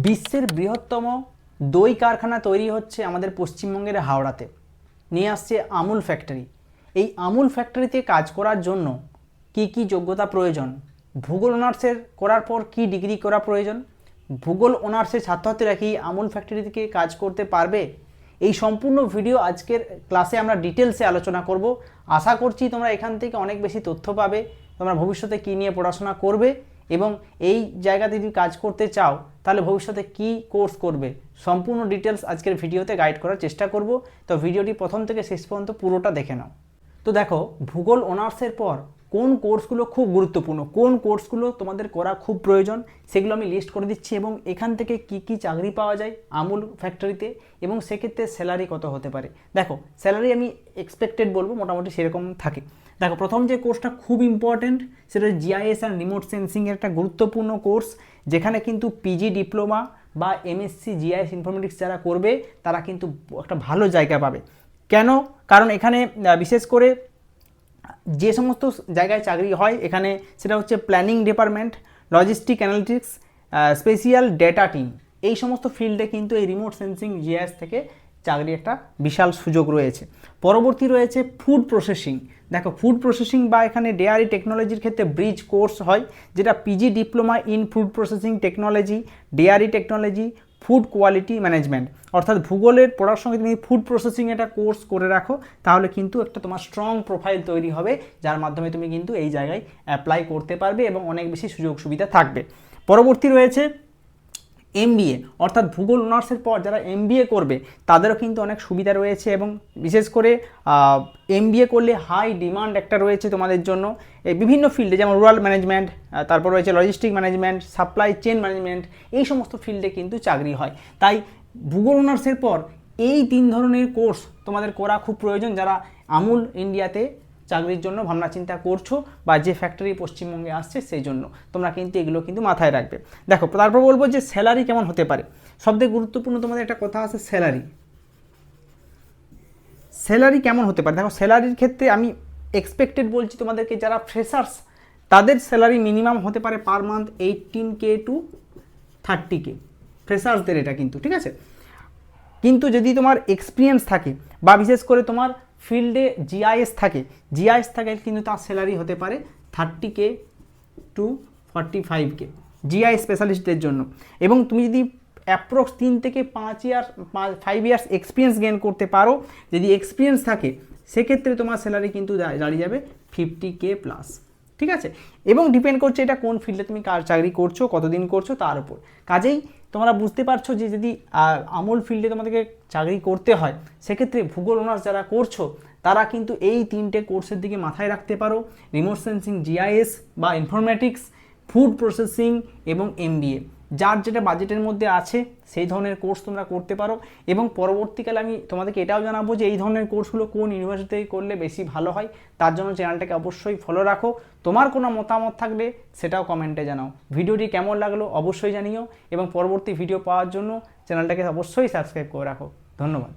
বিশ্বের বৃহত্তম দই কারখানা তৈরি হচ্ছে আমাদের পশ্চিমবঙ্গের হাওড়াতে। নিয়ে আসছে আমুল ফ্যাক্টরি। এই আমুল ফ্যাক্টরিতে কাজ করার জন্য কি কি যোগ্যতা প্রয়োজন, ভূগোল অনার্সের করার পর কি ডিগ্রি করা প্রয়োজন, ভূগোল অনার্সের ছাত্রছাত্রীরা কি আমুল ফ্যাক্টরি থেকে কাজ করতে পারবে, এই সম্পূর্ণ ভিডিও আজকের ক্লাসে আমরা ডিটেলসে আলোচনা করব। আশা করছি তোমরা এখান থেকে অনেক বেশি তথ্য পাবে, তোমরা ভবিষ্যতে কী নিয়ে পড়াশোনা করবে এবং এই জায়গাতে যদি কাজ করতে চাও তাহলে ভবিষ্যতে কি কোর্স করবে, সম্পূর্ণ ডিটেলস আজকের ভিডিওতে গাইড করার চেষ্টা করব। তো ভিডিওটি প্রথম থেকে শেষ পর্যন্ত পুরোটা দেখে নাও। তো দেখো, ভূগোল অনার্সের পর কোন কোর্সগুলো খুব গুরুত্বপূর্ণ, কোন কোর্সগুলো তোমাদের করা খুব প্রয়োজন, সেগুলো আমি লিস্ট করে দিচ্ছি এবং এখান থেকে কি কি চাকরি পাওয়া যায় আমুল ফ্যাক্টরিতে এবং সেক্ষেত্রে স্যালারি কত হতে পারে। দেখো, স্যালারি আমি এক্সপেক্টেড বলবো, মোটামুটি সেরকম থাকে। দেখো, প্রথম যে কোর্সটা খুব ইম্পর্টেন্ট সেটা জিআইএস অ্যান্ড রিমোট সেন্সিংয়ের একটা গুরুত্বপূর্ণ কোর্স, যেখানে কিন্তু পিজি ডিপ্লোমা বা এমএসসি জিআইএস ইনফরমেটিক্স যারা করবে তারা কিন্তু একটা ভালো জায়গা পাবে। কেন? কারণ এখানে বিশেষ করে যে সমস্ত জায়গায় চাকরি হয় এখানে সেটা হচ্ছে planning department, logistic analytics, special data team, এই সমস্ত ফিল্ডে কিন্তু এই রিমোট সেন্সিং জিআইএস থেকে চাকরি একটা বিশাল সুযোগ রয়েছে। পরবর্তী রয়েছে ফুড প্রসেসিং। দেখো, ফুড প্রসেসিং বা এখানে ডেয়ারি টেকনোলজির ক্ষেত্রে ব্রিজ কোর্স হয়, যেটা PG diploma in food processing technology, dairy technology, food quality management. অর্থাৎ ভূগোলের পড়ার সঙ্গে তুমি ফুড প্রসেসিং একটা কোর্স করে রাখো, তাহলে কিন্তু একটা তোমার স্ট্রং প্রোফাইল তৈরি হবে, যার মাধ্যমে তুমি কিন্তু এই জায়গায় অ্যাপ্লাই করতে পারবে এবং অনেক বেশি সুযোগ সুবিধা থাকবে। পরবর্তী রয়েছে এমবিএ, অর্থাৎ ভূগোল অনার্সের পর যারা এমবিএ করবে তাদেরও কিন্তু অনেক সুবিধা রয়েছে এবং বিশেষ করে এমবিএ করলে হাই ডিমান্ড একটা রয়েছে তোমাদের জন্য এই বিভিন্ন ফিল্ডে, যেমন রুরাল ম্যানেজমেন্ট, তারপর রয়েছে logistic management, supply chain management, এই সমস্ত ফিল্ডে কিন্তু চাকরি হয়। তাই ভূগোল অনার্সের পর এই 3 ধরনের কোর্স তোমাদের করা খুব প্রয়োজন, যারা আমুল ইন্ডিয়াতে চাকরির জন্য ভাবনা চিন্তা করছো বা যে ফ্যাক্টরি পশ্চিমবঙ্গে আসছে সেই জন্য তোমরা কিন্তু এগুলো কিন্তু মাথায় রাখবে। দেখো, তারপর বলবো যে স্যালারি কেমন হতে পারে। সবথেকে গুরুত্বপূর্ণ তোমাদের একটা কথা আছে, স্যালারি কেমন হতে পারে। দেখো, স্যালারির ক্ষেত্রে আমি এক্সপেক্টেড বলছি তোমাদেরকে, যারা ফ্রেশার্স তাদের স্যালারি মিনিমাম হতে পারে per month 18K two 30K, ফ্রেশার্সদের এটা কিন্তু ঠিক আছে। কিন্তু যদি তোমার এক্সপিরিয়েন্স থাকে বা বিশেষ করে তোমার ফিল্ডে জিআইএস থাকে কিন্তু তার স্যালারি হতে পারে 30K টু 45K জিআইএস স্পেশালিস্টদের জন্য। এবং তুমি যদি অ্যাপ্রক্স 3 থেকে 5 ইয়ার্স এক্সপিরিয়েন্স গেইন করতে পারো, যদি এক্সপিরিয়েন্স থাকে, সেক্ষেত্রে তোমার স্যালারি কিন্তু দাঁড়িয়ে যাবে 50K প্লাস, ঠিক আছে। এবং ডিপেন্ড করছে এটা কোন ফিল্ডে তুমি চাকরি করছো, কতদিন করছো তার উপর। কাজেই তোমরা বুঝতে পারছো যে যদি আমুল ফিল্ডে তোমাদেরকে চাকরি করতে হয়, সেক্ষেত্রে ভূগোল অনার্স যারা করছো তারা কিন্তু এই 3টে কোর্সের দিকে মাথায় রাখতে পারো, রিমোট সেন্সিং জিআইএস বা ইনফরমেটিক্স, ফুড প্রসেসিং এবং এমবিএ। যার যেটা বাজেটের মধ্যে আছে সেই ধরনের কোর্স তোমরা করতে পারো। এবং পরবর্তীকালে আমি তোমাদেরকে এটাও জানাবো যে এই ধরনের কোর্সগুলো কোন ইউনিভার্সিটিতে করলে বেশি ভালো হয়। তার জন্য চ্যানেলটাকে অবশ্যই ফলো রাখো। তোমার কোনো মতামত থাকলে সেটাও কমেন্টে জানাও। ভিডিওটি কেমন লাগলো অবশ্যই জানিও এবং পরবর্তী ভিডিও পাওয়ার জন্য চ্যানেলটাকে অবশ্যই সাবস্ক্রাইব করে রাখো। ধন্যবাদ।